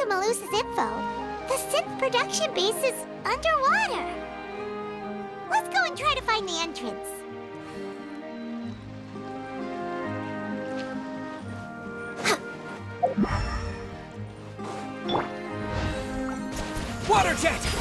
to Malusa's info, the synth production base is underwater. Let's go and try to find the entrance. Water jet!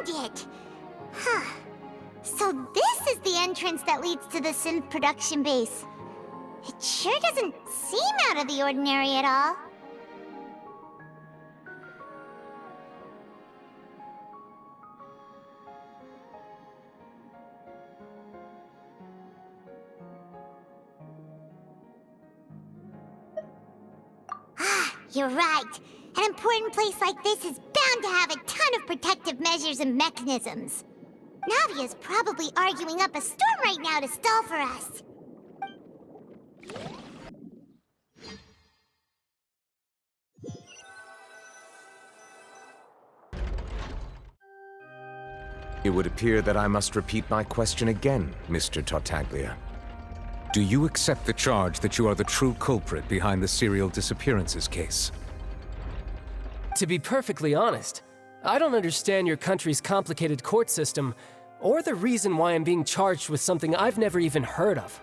found it! Huh. So this is the entrance that leads to the synth production base. It sure doesn't seem out of the ordinary at all. You're right. An important place like this is bound to have a ton of protective measures and mechanisms. Navia's probably arguing up a storm right now to stall for us. It would appear that I must repeat my question again, Mr. Tartaglia. Do you accept the charge that you are the true culprit behind the serial disappearances case? To be perfectly honest, I don't understand your country's complicated court system, or the reason why I'm being charged with something I've never even heard of.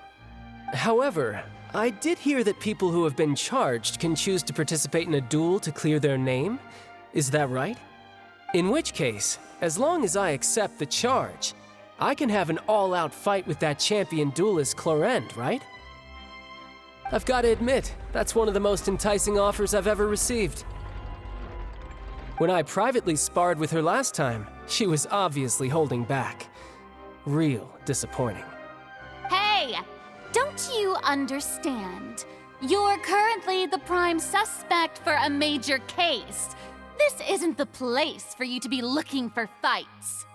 However, I did hear that people who have been charged can choose to participate in a duel to clear their name. Is that right? In which case, as long as I accept the charge, I can have an all-out fight with that champion duelist Clorend, right? I've got to admit, that's one of the most enticing offers I've ever received. When I privately sparred with her last time, she was obviously holding back. Real disappointing. Hey! Don't you understand? You're currently the prime suspect for a major case. This isn't the place for you to be looking for fights.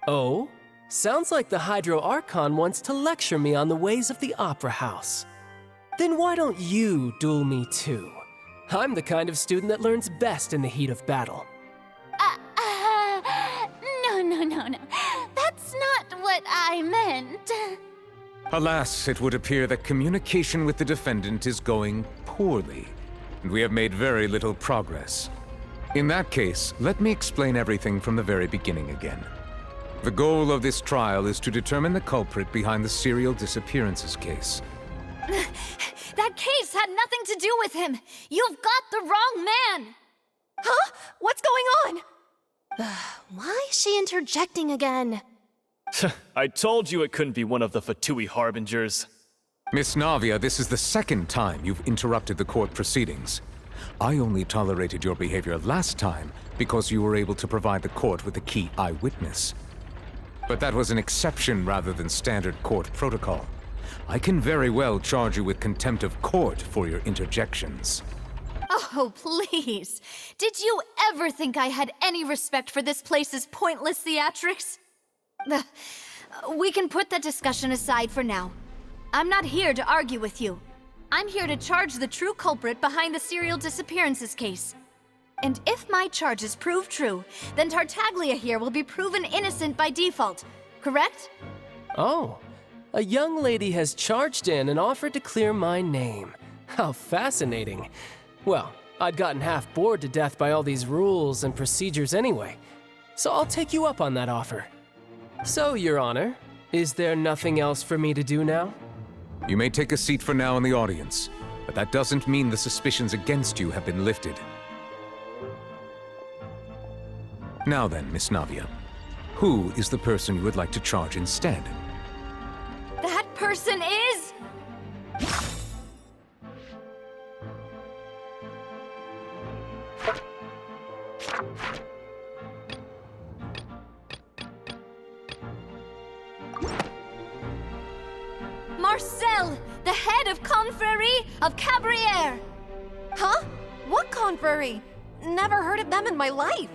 Oh? Sounds like the Hydro Archon wants to lecture me on the ways of the Opera House. Then why don't you duel me too? I'm the kind of student that learns best in the heat of battle. No. That's not what I meant. Alas, it would appear that communication with the defendant is going poorly, and we have made very little progress. In that case, let me explain everything from the very beginning again. The goal of this trial is to determine the culprit behind the serial disappearances case. That case had nothing to do with him. You've got the wrong man. Huh? What's going on? Why is she interjecting again? I told you it couldn't be one of the Fatui Harbingers. Miss Navia, this is the second time you've interrupted the court proceedings. I only tolerated your behavior last time because you were able to provide the court with a key eyewitness. But that was an exception rather than standard court protocol. I can very well charge you with contempt of court for your interjections. Oh, please. Did you ever think I had any respect for this place's pointless theatrics? We can put that discussion aside for now. I'm not here to argue with you. I'm here to charge the true culprit behind the serial disappearances case. And if my charges prove true, then Tartaglia here will be proven innocent by default, correct? Oh, a young lady has charged in and offered to clear my name. How fascinating. Well, I'd gotten half bored to death by all these rules and procedures anyway, so I'll take you up on that offer. So, Your Honor, is there nothing else for me to do now? You may take a seat for now in the audience, but that doesn't mean the suspicions against you have been lifted. Now then, Miss Navia, who is the person you would like to charge instead? That person is... Marcel, the head of Confrérie of Cabrières! Huh? What confrérie? Never heard of them in my life.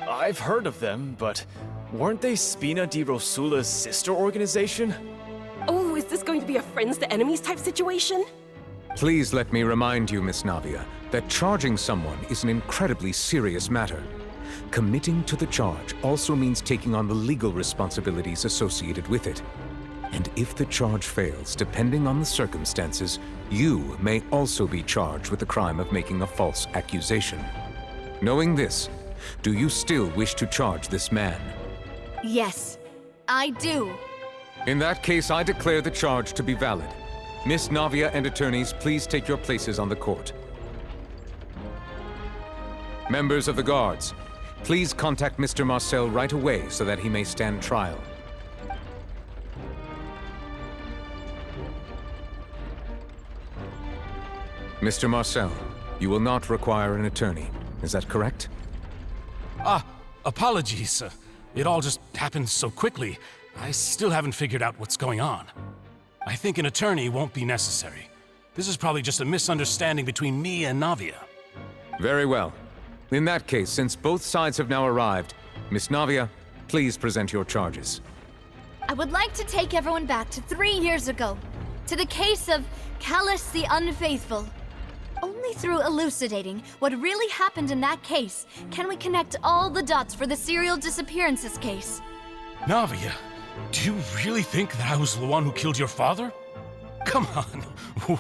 I've heard of them, but weren't they Spina di Rosula's sister organization? Oh, is this going to be a friends to enemies type situation? Please let me remind you, Miss Navia, that charging someone is an incredibly serious matter. Committing to the charge also means taking on the legal responsibilities associated with it. And if the charge fails, depending on the circumstances, you may also be charged with the crime of making a false accusation. Knowing this, do you still wish to charge this man? Yes, I do. In that case, I declare the charge to be valid. Miss Navia and attorneys, please take your places on the court. Members of the guards, Please contact Mr. Marcel right away so that he may stand trial. Mr. Marcel, you will not require an attorney. Is that correct? Apologies. It all just happened so quickly. I still haven't figured out what's going on. I think an attorney won't be necessary. This is probably just a misunderstanding between me and Navia. Very well. In that case, since both sides have now arrived, Miss Navia, please present your charges. I would like to take everyone back to 3 years ago, to the case of Callus the Unfaithful. Only through elucidating what really happened in that case can we connect all the dots for the serial disappearances case. Navia, do you really think that I was the one who killed your father? Come on,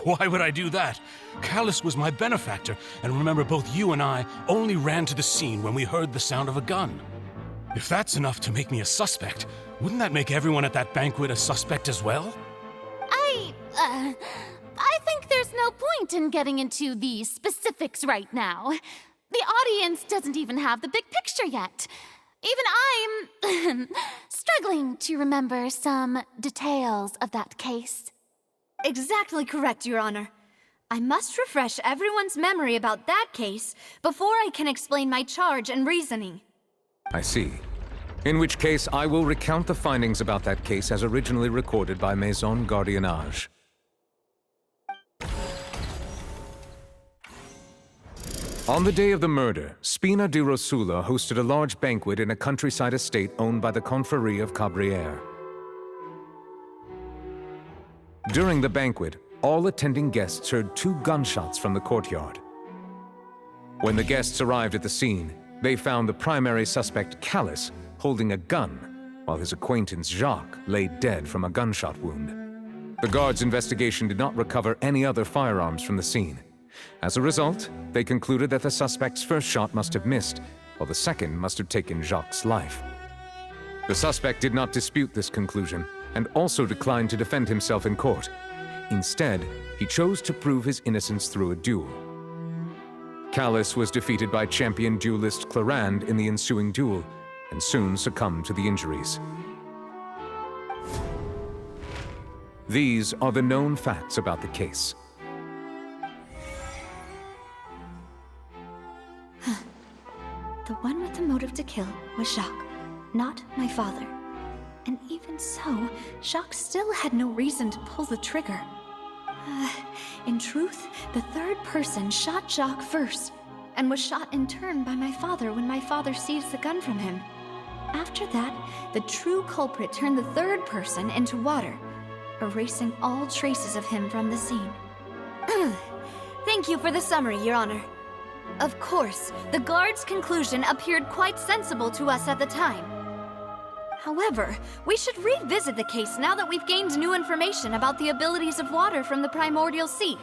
why would I do that? Callus was my benefactor, and remember both you and I only ran to the scene when we heard the sound of a gun. If that's enough to make me a suspect, wouldn't that make everyone at that banquet a suspect as well? I think there's no point in getting into the specifics right now. The audience doesn't even have the big picture yet. Even I'm struggling to remember some details of that case. Exactly correct, Your Honor. I must refresh everyone's memory about that case before I can explain my charge and reasoning. I see. In which case, I will recount the findings about that case as originally recorded by Maison Gardiennage. On the day of the murder, Spina di Rosula hosted a large banquet in a countryside estate owned by the Confrérie of Cabrières. During the banquet, all attending guests heard 2 gunshots from the courtyard. When the guests arrived at the scene, they found the primary suspect, Callus, holding a gun, while his acquaintance, Jacques, lay dead from a gunshot wound. The guards' investigation did not recover any other firearms from the scene. As a result, they concluded that the suspect's first shot must have missed, while the second must have taken Jacques' life. The suspect did not dispute this conclusion, and also declined to defend himself in court. Instead, he chose to prove his innocence through a duel. Callus was defeated by champion duelist Clarande in the ensuing duel, and soon succumbed to the injuries. These are the known facts about the case. The one with the motive to kill was Jacques, not my father. And even so, Jacques still had no reason to pull the trigger. In truth, the third person shot Jacques first, and was shot in turn by my father when my father seized the gun from him. After that, the true culprit turned the third person into water, erasing all traces of him from the scene. Thank you for the summary, Your Honor. Of course, the guard's conclusion appeared quite sensible to us at the time. However, we should revisit the case now that we've gained new information about the abilities of water from the primordial sea.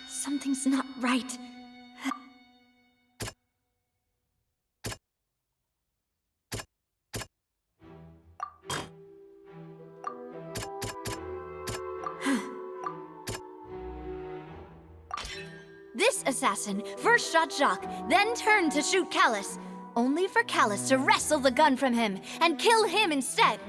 Something's not right. This assassin first shot Jacques, then turned to shoot Callus, only for Callus to wrestle the gun from him and kill him instead.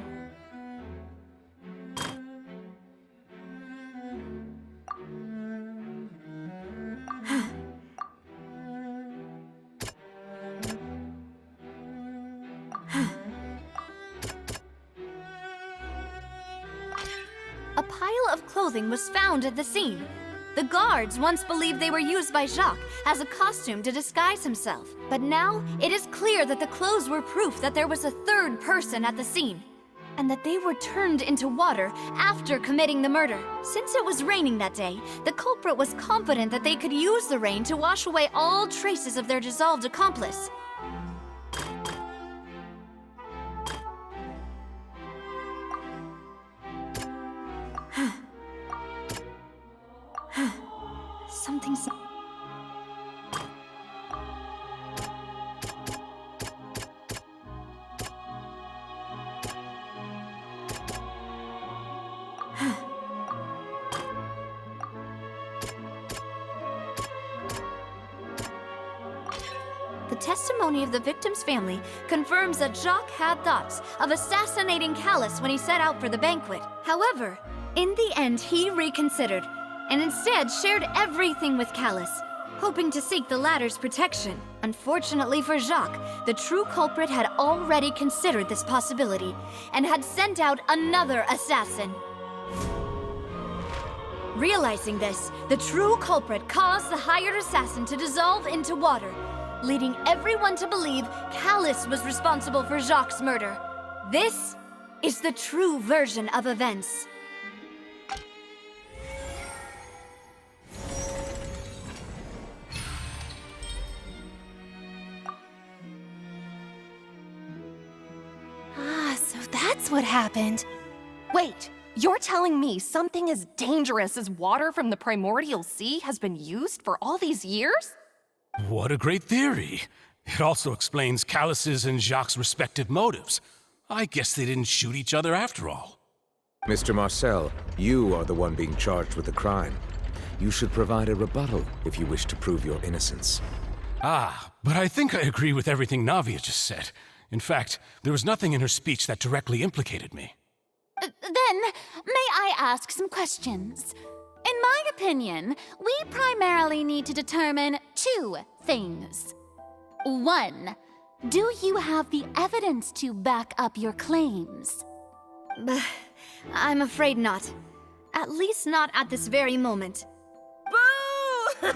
A pile of clothing was found at the scene. The guards once believed they were used by Jacques as a costume to disguise himself. But now, it is clear that the clothes were proof that there was a third person at the scene, and that they were turned into water after committing the murder. Since it was raining that day, the culprit was confident that they could use the rain to wash away all traces of their dissolved accomplice. Something's... The testimony of the victim's family confirms that Jacques had thoughts of assassinating Callus when he set out for the banquet. However, in the end, he reconsidered, and instead shared everything with Callus, hoping to seek the latter's protection. Unfortunately for Jacques, the true culprit had already considered this possibility, and had sent out another assassin. Realizing this, the true culprit caused the hired assassin to dissolve into water, leading everyone to believe Callus was responsible for Jacques' murder. This is the true version of events. So that's what happened. Wait, you're telling me something as dangerous as water from the primordial sea has been used for all these years? What a great theory. It also explains Callus's and Jacques' respective motives. I guess they didn't shoot each other after all. Mr. Marcel, you are the one being charged with the crime. You should provide a rebuttal if you wish to prove your innocence. Ah, but I think I agree with everything Navia just said. In fact, there was nothing in her speech that directly implicated me. Then, may I ask some questions? In my opinion, we primarily need to determine two things. One, do you have the evidence to back up your claims? I'm afraid not. At least not at this very moment. Boo!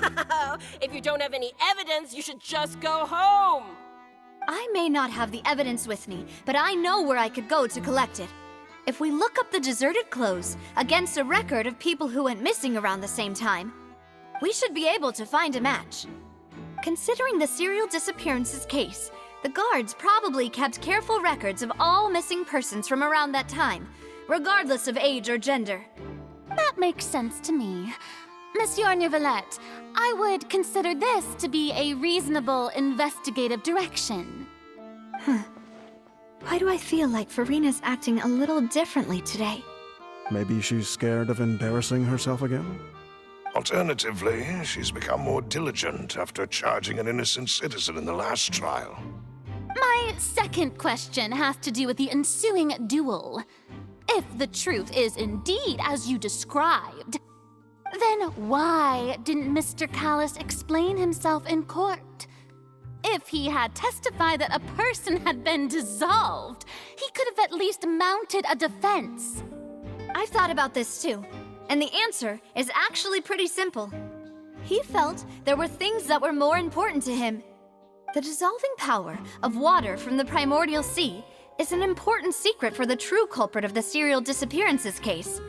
If you don't have any evidence, you should just go home! I may not have the evidence with me, but I know where I could go to collect it. If we look up the deserted clothes against a record of people who went missing around the same time, we should be able to find a match. Considering the serial disappearances case, the guards probably kept careful records of all missing persons from around that time, regardless of age or gender. That makes sense to me. Monsieur Neuvillette, I would consider this to be a reasonable investigative direction. Why do I feel like Farina's acting a little differently today? Maybe she's scared of embarrassing herself again? Alternatively, she's become more diligent after charging an innocent citizen in the last trial. My second question has to do with the ensuing duel. If the truth is indeed as you described, then why didn't Mr. Callus explain himself in court? If he had testified that a person had been dissolved, he could have at least mounted a defense. I've thought about this too, and the answer is actually pretty simple. He felt there were things that were more important to him. The dissolving power of water from the primordial sea is an important secret for the true culprit of the serial disappearances case.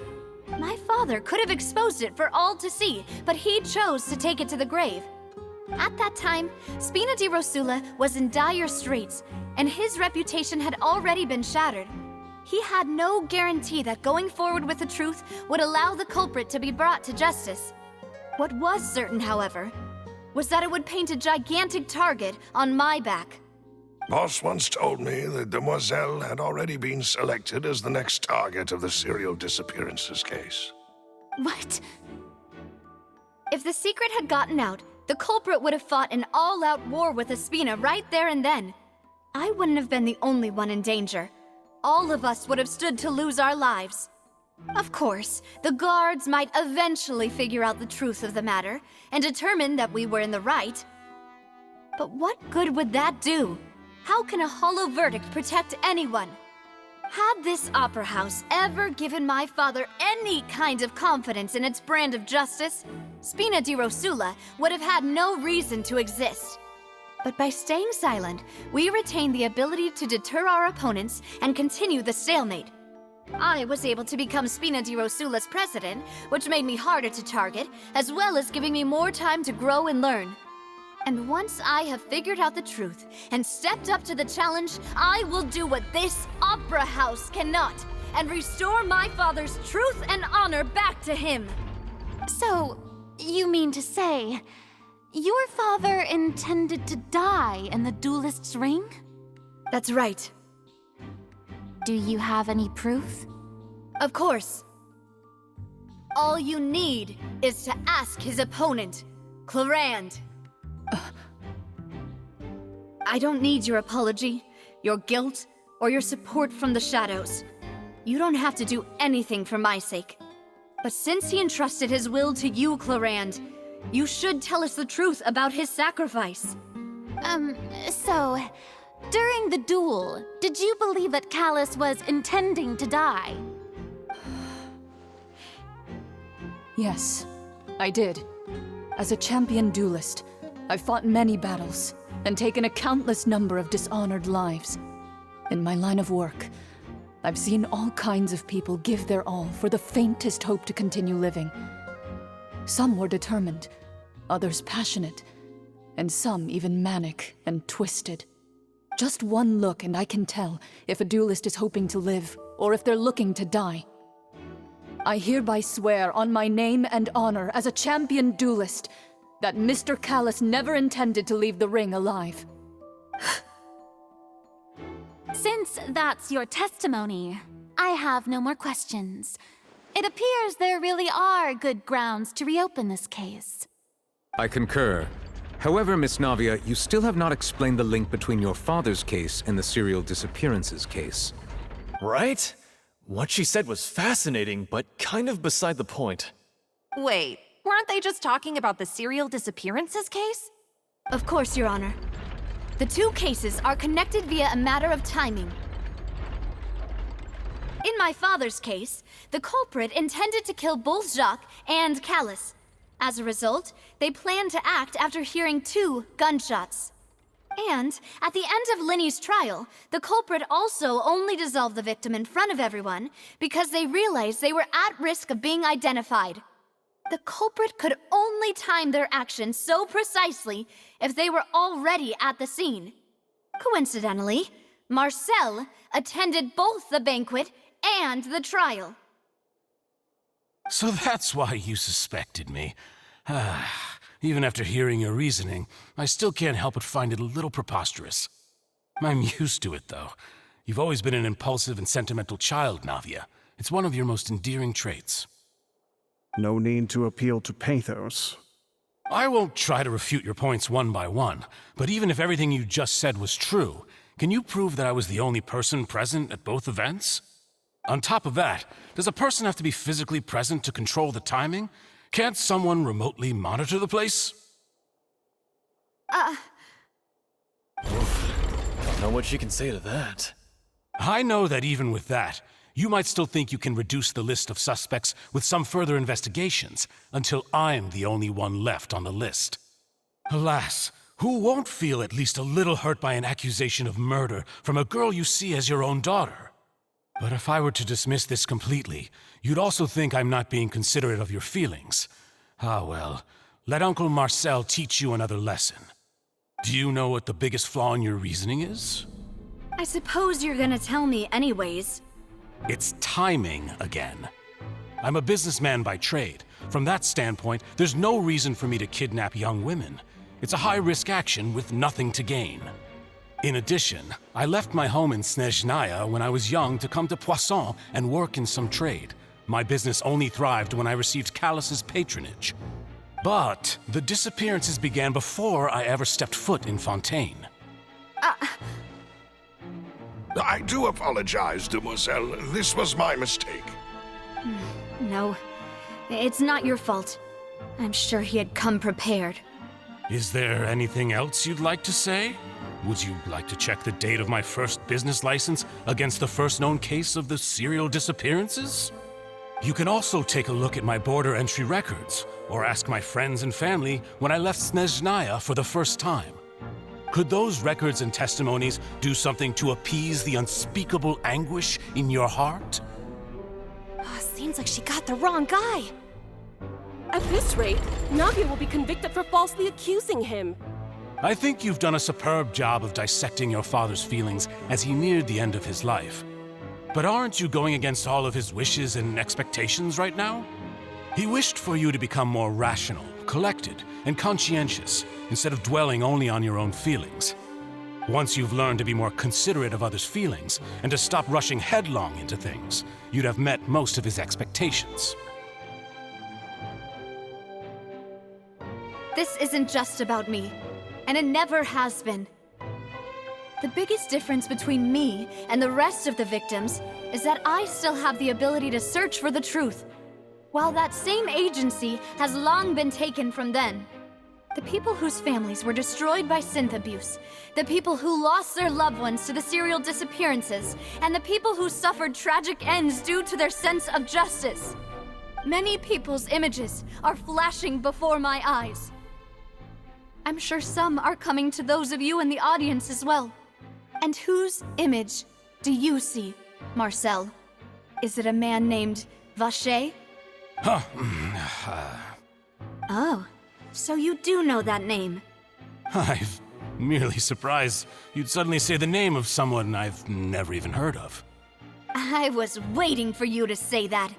My father could have exposed it for all to see, but he chose to take it to the grave. At that time, Spina di Rosula was in dire straits, and his reputation had already been shattered. He had no guarantee that going forward with the truth would allow the culprit to be brought to justice. What was certain, however, was that it would paint a gigantic target on my back. Boss once told me that Demoiselle had already been selected as the next target of the serial disappearances case. What? If the secret had gotten out, the culprit would have fought an all-out war with Espina right there and then. I wouldn't have been the only one in danger. All of us would have stood to lose our lives. Of course, the guards might eventually figure out the truth of the matter and determine that we were in the right. But what good would that do? How can a hollow verdict protect anyone? Had this opera house ever given my father any kind of confidence in its brand of justice, Spina di Rosula would have had no reason to exist. But by staying silent, we retain the ability to deter our opponents and continue the stalemate. I was able to become Spina di Rosula's president, which made me harder to target, as well as giving me more time to grow and learn. And once I have figured out the truth and stepped up to the challenge, I will do what this opera house cannot, and restore my father's truth and honor back to him. So, you mean to say, your father intended to die in the duelist's ring? That's right. Do you have any proof? Of course. All you need is to ask his opponent, Clarand. I don't need your apology, your guilt, or your support from the shadows. You don't have to do anything for my sake. But since he entrusted his will to you, Clarand, you should tell us the truth about his sacrifice. So, during the duel, did you believe that Callus was intending to die? Yes, I did. As a champion duelist, I've fought many battles and taken a countless number of dishonored lives. In my line of work, I've seen all kinds of people give their all for the faintest hope to continue living. Some were determined, others passionate, and some even manic and twisted. Just one look and I can tell if a duelist is hoping to live or if they're looking to die. I hereby swear on my name and honor as a champion duelist that Mr. Callus never intended to leave the ring alive. Since that's your testimony, I have no more questions. It appears there really are good grounds to reopen this case. I concur. However, Miss Navia, you still have not explained the link between your father's case and the serial disappearances case. Right? What she said was fascinating, but kind of beside the point. Wait, weren't they just talking about the serial disappearances case? Of course, Your Honor. The two cases are connected via a matter of timing. In my father's case, the culprit intended to kill both Jacques and Callus. As a result, they planned to act after hearing 2 gunshots. And at the end of Linny's trial, the culprit also only dissolved the victim in front of everyone because they realized they were at risk of being identified. The culprit could only time their actions so precisely if they were already at the scene. Coincidentally, Marcel attended both the banquet and the trial. So that's why you suspected me. Even after hearing your reasoning, I still can't help but find it a little preposterous. I'm used to it, though. You've always been an impulsive and sentimental child, Navia. It's one of your most endearing traits. No need to appeal to pathos. I won't try to refute your points one by one, but even if everything you just said was true, can you prove that I was the only person present at both events? On top of that, does a person have to be physically present to control the timing? Can't someone remotely monitor the place? Don't know what she can say to that. I know that even with that, you might still think you can reduce the list of suspects with some further investigations, until I'm the only one left on the list. Alas, who won't feel at least a little hurt by an accusation of murder from a girl you see as your own daughter? But if I were to dismiss this completely, you'd also think I'm not being considerate of your feelings. Ah well, let Uncle Marcel teach you another lesson. Do you know what the biggest flaw in your reasoning is? I suppose you're gonna tell me anyways. It's timing again. I'm a businessman by trade. From that standpoint, there's no reason for me to kidnap young women. It's a high-risk action with nothing to gain. In addition, I left my home in Snezhnaya when I was young to come to Poisson and work in some trade. My business only thrived when I received Callus's patronage. But the disappearances began before I ever stepped foot in Fontaine. I do apologize, demoiselle. This was my mistake. No, it's not your fault. I'm sure he had come prepared. Is there anything else you'd like to say? Would you like to check the date of my first business license against the first known case of the serial disappearances? You can also take a look at my border entry records, or ask my friends and family when I left Snezhnaya for the first time. Could those records and testimonies do something to appease the unspeakable anguish in your heart? Seems like she got the wrong guy. At this rate, Navia will be convicted for falsely accusing him. I think you've done a superb job of dissecting your father's feelings as he neared the end of his life. But aren't you going against all of his wishes and expectations right now? He wished for you to become more rational, collected, and conscientious, instead of dwelling only on your own feelings. Once you've learned to be more considerate of others' feelings, and to stop rushing headlong into things, you'd have met most of his expectations. This isn't just about me, and it never has been. The biggest difference between me and the rest of the victims is that I still have the ability to search for the truth, while that same agency has long been taken from them. The people whose families were destroyed by synth abuse, the people who lost their loved ones to the serial disappearances, and the people who suffered tragic ends due to their sense of justice. Many people's images are flashing before my eyes. I'm sure some are coming to those of you in the audience as well. And whose image do you see, Marcel? Is it a man named Vacher? Oh, so you do know that name. I'm merely surprised you'd suddenly say the name of someone I've never even heard of. I was waiting for you to say that.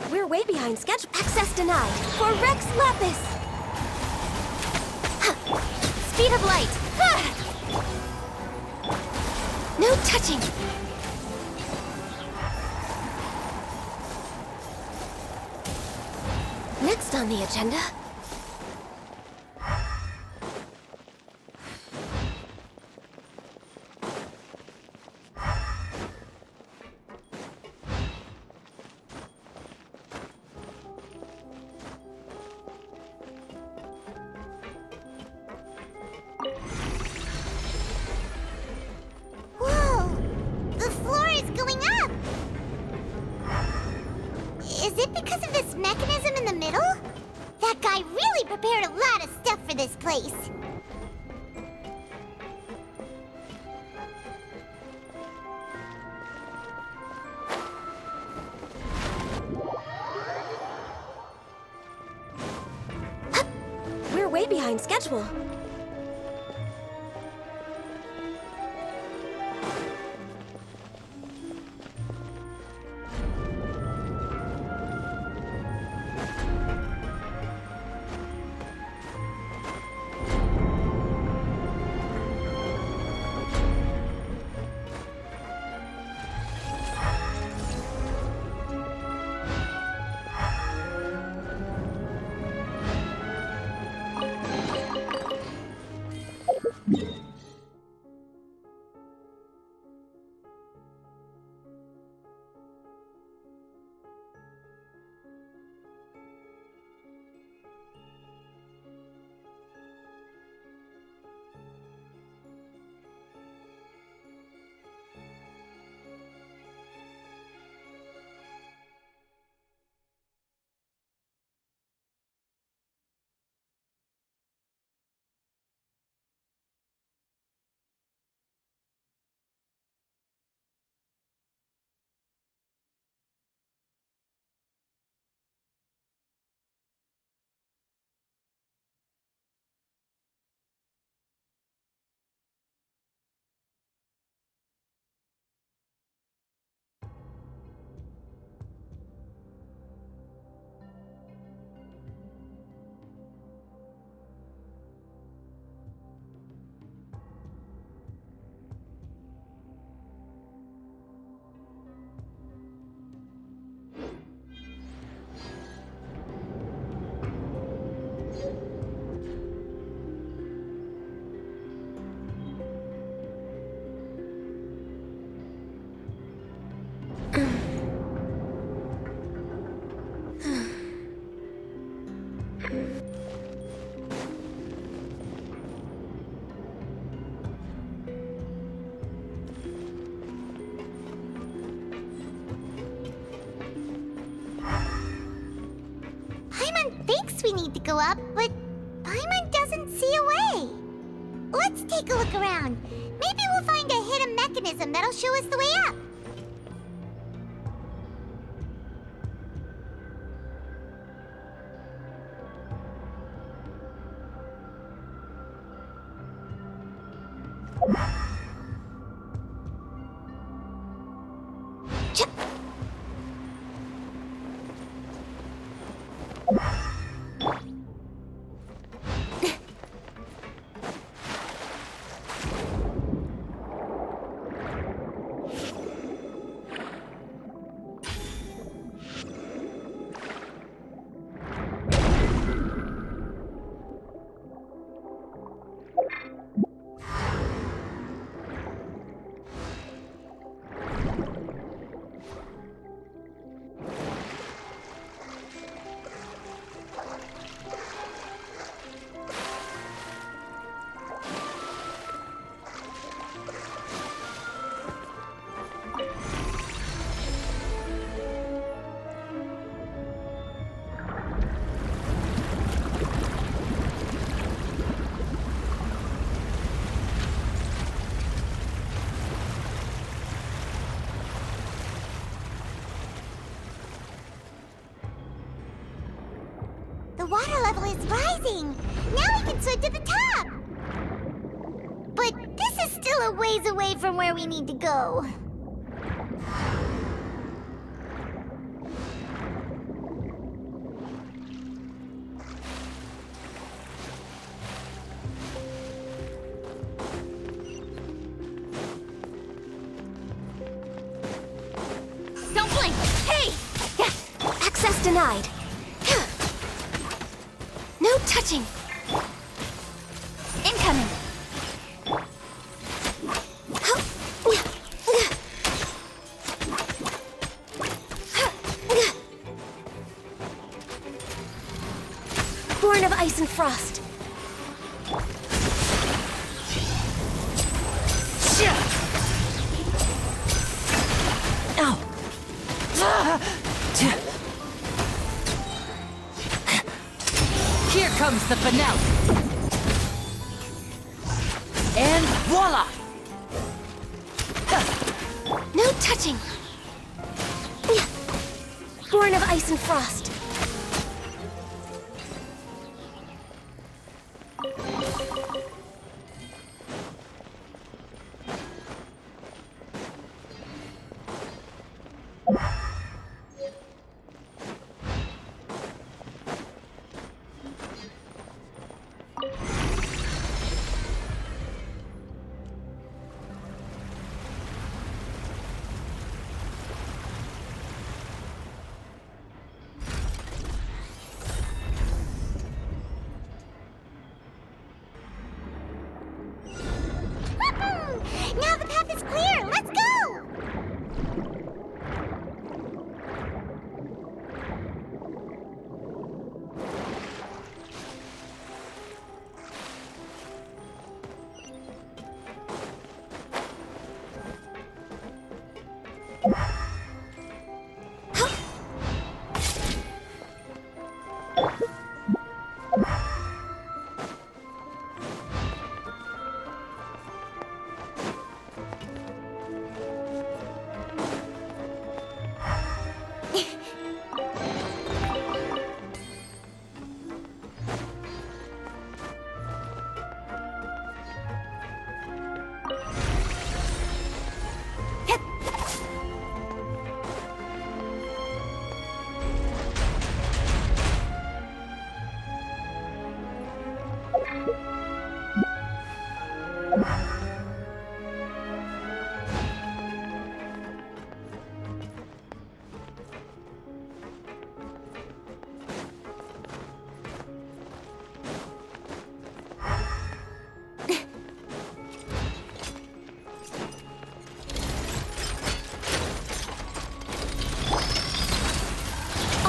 We're way behind schedule. Access denied. For Rex Lapis! Speed of light. No touching! Next on the agenda... Whoa! The floor is going up! Is it because of this mechanism in the middle? That guy really prepared a lot of stuff for this place. We're way behind schedule. we need to go up, but Paimon doesn't see a way. Let's take a look around. Maybe we'll find a hidden mechanism that'll show us the way up. The water level is rising! Now we can swim to the top! But this is still a ways away from where we need to go. Don't blink! Hey! Access denied. No touching. Incoming. Born of ice and frost. Ow. Here comes the finale. And voila! No touching. Born of ice and frost. Now the path is clear! Let's go!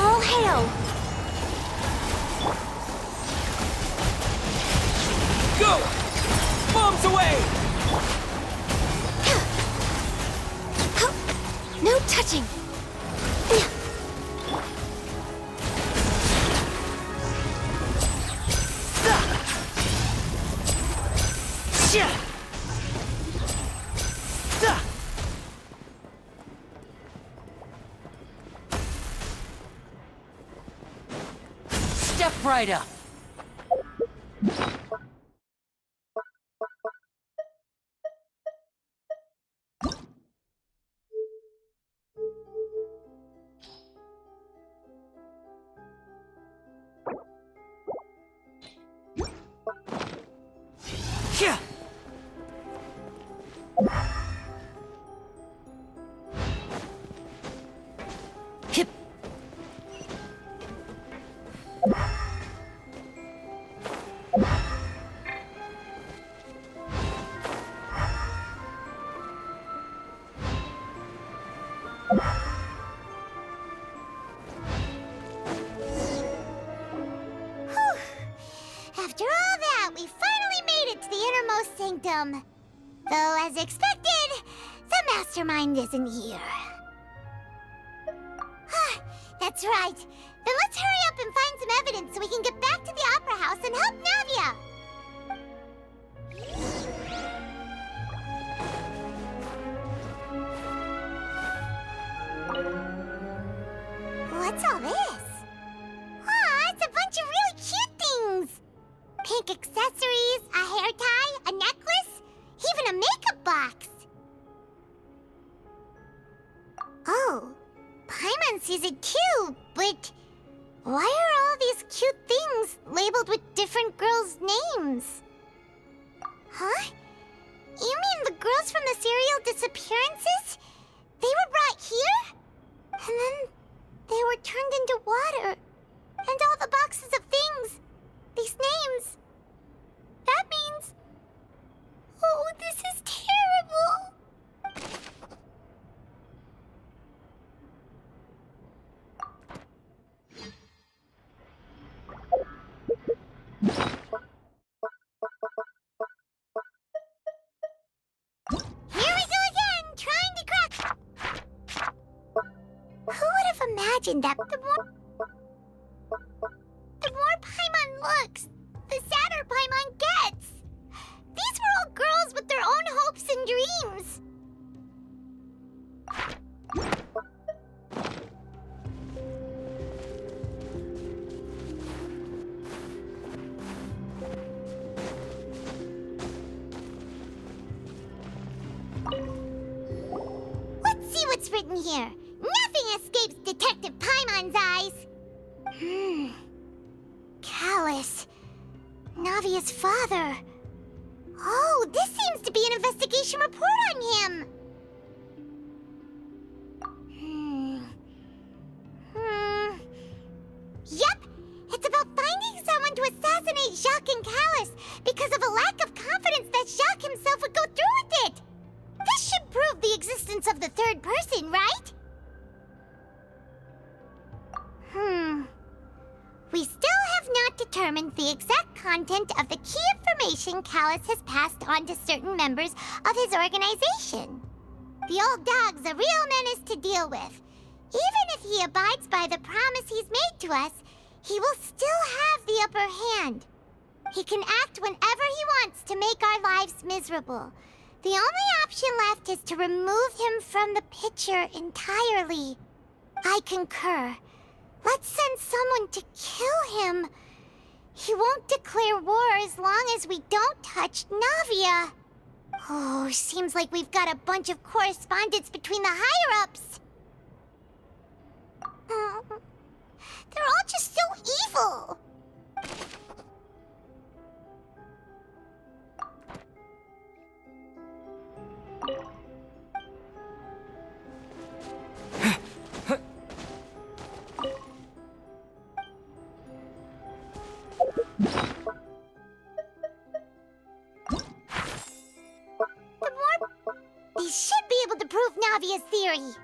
All hail! Go! Bombs away! No touching. Step right up. After all that, we finally made it to the innermost sanctum. Though, as expected, the mastermind isn't here. That's right. Then let's hurry up and find some evidence so we can get back to the Opera House and help Navia. What's all this? Aw, it's a bunch of really cute things. Pink accessories, a hair tie, a necklace, even a makeup box. Oh, Paimon sees it too, but why are all these cute things labeled with different girls' names? Huh? You mean the girls from the serial disappearances? They were brought here? And then they were turned into water. And all the boxes of things, these names. That means... Oh, this is terrible! Here we go again, trying to crack... Who would have imagined that the more Paimon looks, the sadder Paimon gets? These were all girls with their own hopes and dreams. Let's see what's written here. Nothing escapes Detective Paimon's eyes. Callus. Navia's father. Oh, this seems to be an investigation report on him. Yep, it's about finding someone to assassinate Jacques and Callus because of a lack of confidence that Jacques himself would go through with it. This should prove the existence of the third person, right? We still have not determined the exact content of the key information Callus has passed on to certain members of his organization. The old dog's a real menace to deal with. Even if he abides by the promise he's made to us, he will still have the upper hand. He can act whenever he wants to make our lives miserable. The only option left is to remove him from the picture entirely. I concur. Let's send someone to kill him. He won't declare war as long as we don't touch Navia. Oh, seems like we've got a bunch of correspondence between the higher-ups. They're all just so evil. They should be able to prove Navia's theory.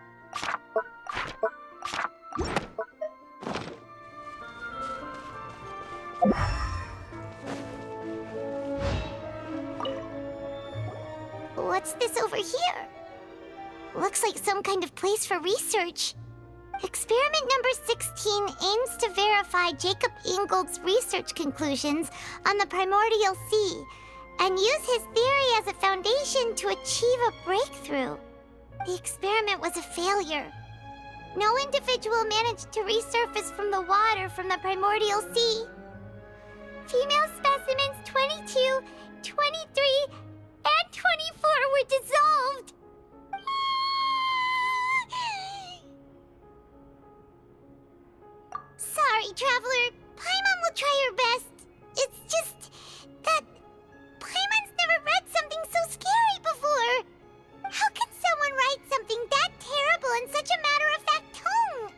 What's this over here? Looks like some kind of place for research. Experiment number 16 aims to verify Jacob Ingold's research conclusions on the primordial sea. and use his theory as a foundation to achieve a breakthrough. The experiment was a failure. No individual managed to resurface from the water from the primordial sea. Female specimens 22, 23, and 24 were dissolved. Sorry, Traveler. Paimon will try her best. It's just that Paimon's never read something so scary before. How can someone write something that terrible in such a matter-of-fact tone?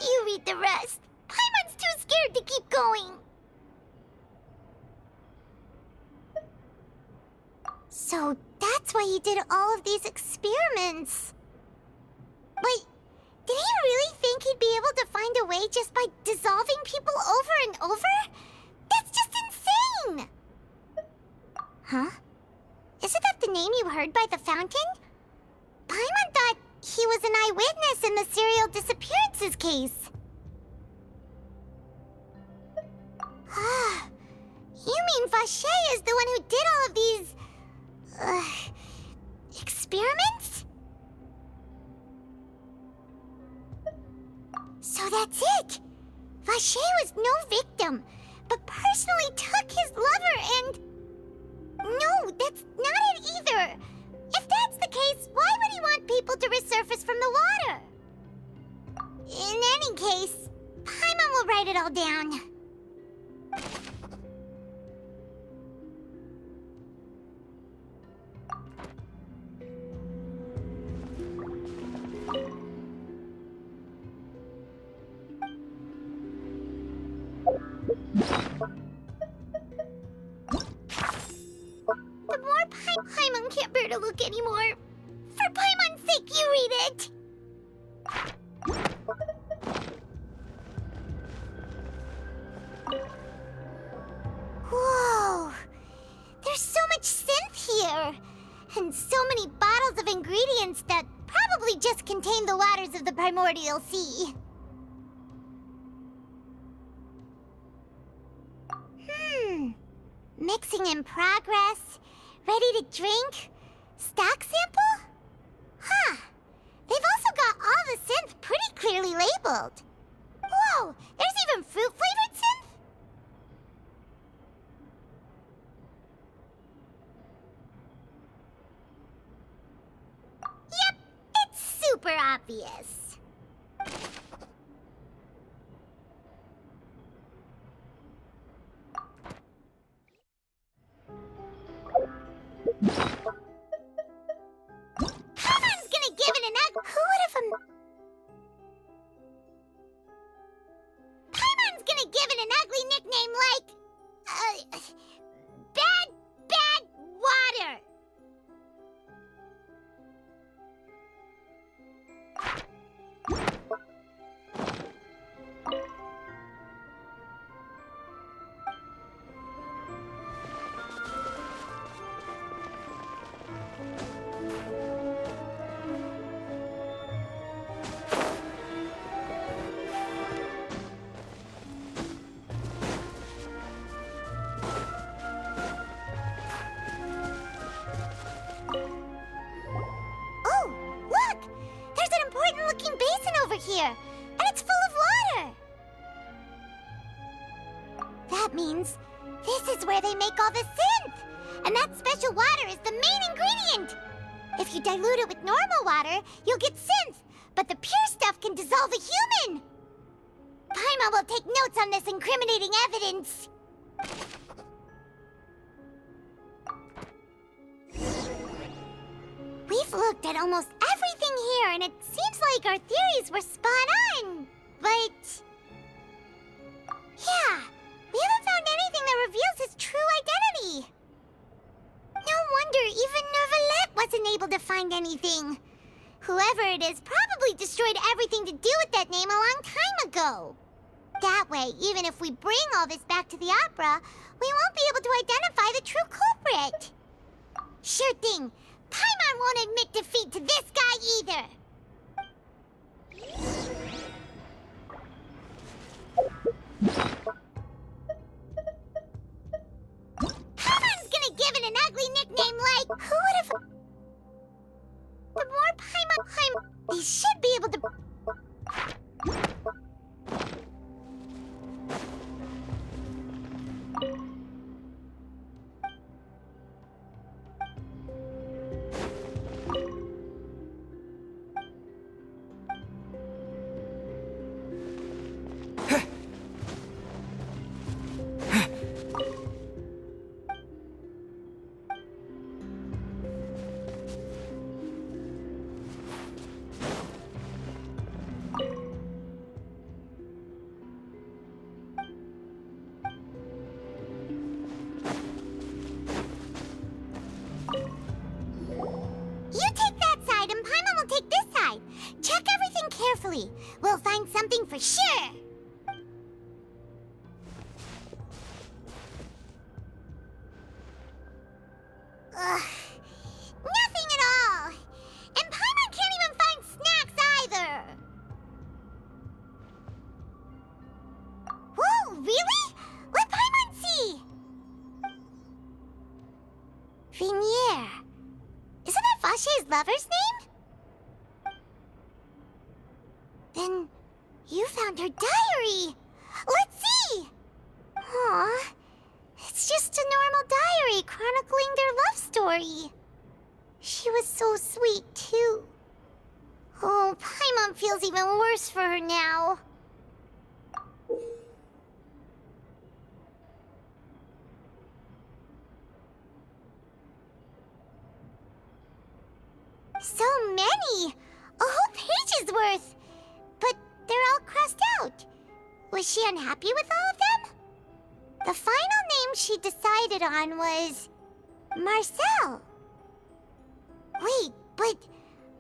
You read the rest. Paimon's too scared to keep going. So that's why he did all of these experiments. Wait, did he really think he'd be able to find a way just by dissolving people over and over? That's just insane! Huh? Isn't that the name you heard by the fountain? Paimon thought he was an eyewitness in the serial disappearances case. Ah, you mean Vache is the one who did all of these... experiments? So that's it! Vache was no victim, but personally took his lover and... No, that's not it either! If that's the case, why would he want people to resurface from the water? In any case, Paimon will write it all down. The more Paimon can't bear to look anymore. For Paimon's sake, you read it! Whoa! There's so much synth here! And so many bottles of ingredients that probably just contain the waters of the primordial sea. Mixing in progress. Ready to drink? Stock sample? Huh. They've also got all the synth pretty clearly labeled. Whoa! There's even fruit-flavored synth? Yep, it's super obvious. Paimon's gonna give it an ugly... Who would have... Paimon's gonna give it an ugly nickname like... Bad Water. Here, and it's full of water. That means this is where they make all the synth, and that special water is the main ingredient. If you dilute it with normal water, you'll get synth, but the pure stuff can dissolve a human. Paimon will take notes on this incriminating evidence. We've looked at almost everything here, and it seems like our theories were spot on. But... yeah, we haven't found anything that reveals his true identity. No wonder even Neuvillette wasn't able to find anything. Whoever it is probably destroyed everything to do with that name a long time ago. That way, even if we bring all this back to the opera, we won't be able to identify the true culprit. Sure thing. Paimon won't admit defeat to this guy either. Paimon's gonna give given an ugly nickname like... Who would have... The more Paimon... They should be able to... We'll find something for sure. Ugh. Nothing at all. And Paimon can't even find snacks either. Whoa, really? Let Paimon see. Venier. Isn't that Vache's lover's name? Then you found her diary. Let's see. Aw, it's just a normal diary chronicling their love story. She was so sweet, too. Oh, Paimon feels even worse for her now. So many! A whole page's worth! But they're all crossed out. Was she unhappy with all of them? The final name she decided on was... Marcel. Wait, but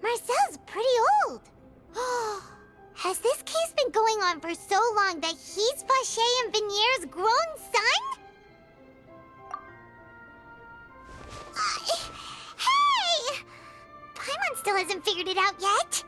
Marcel's pretty old. Has this case been going on for so long that he's Vache and Venier's grown son? Hey! Paimon still hasn't figured it out yet.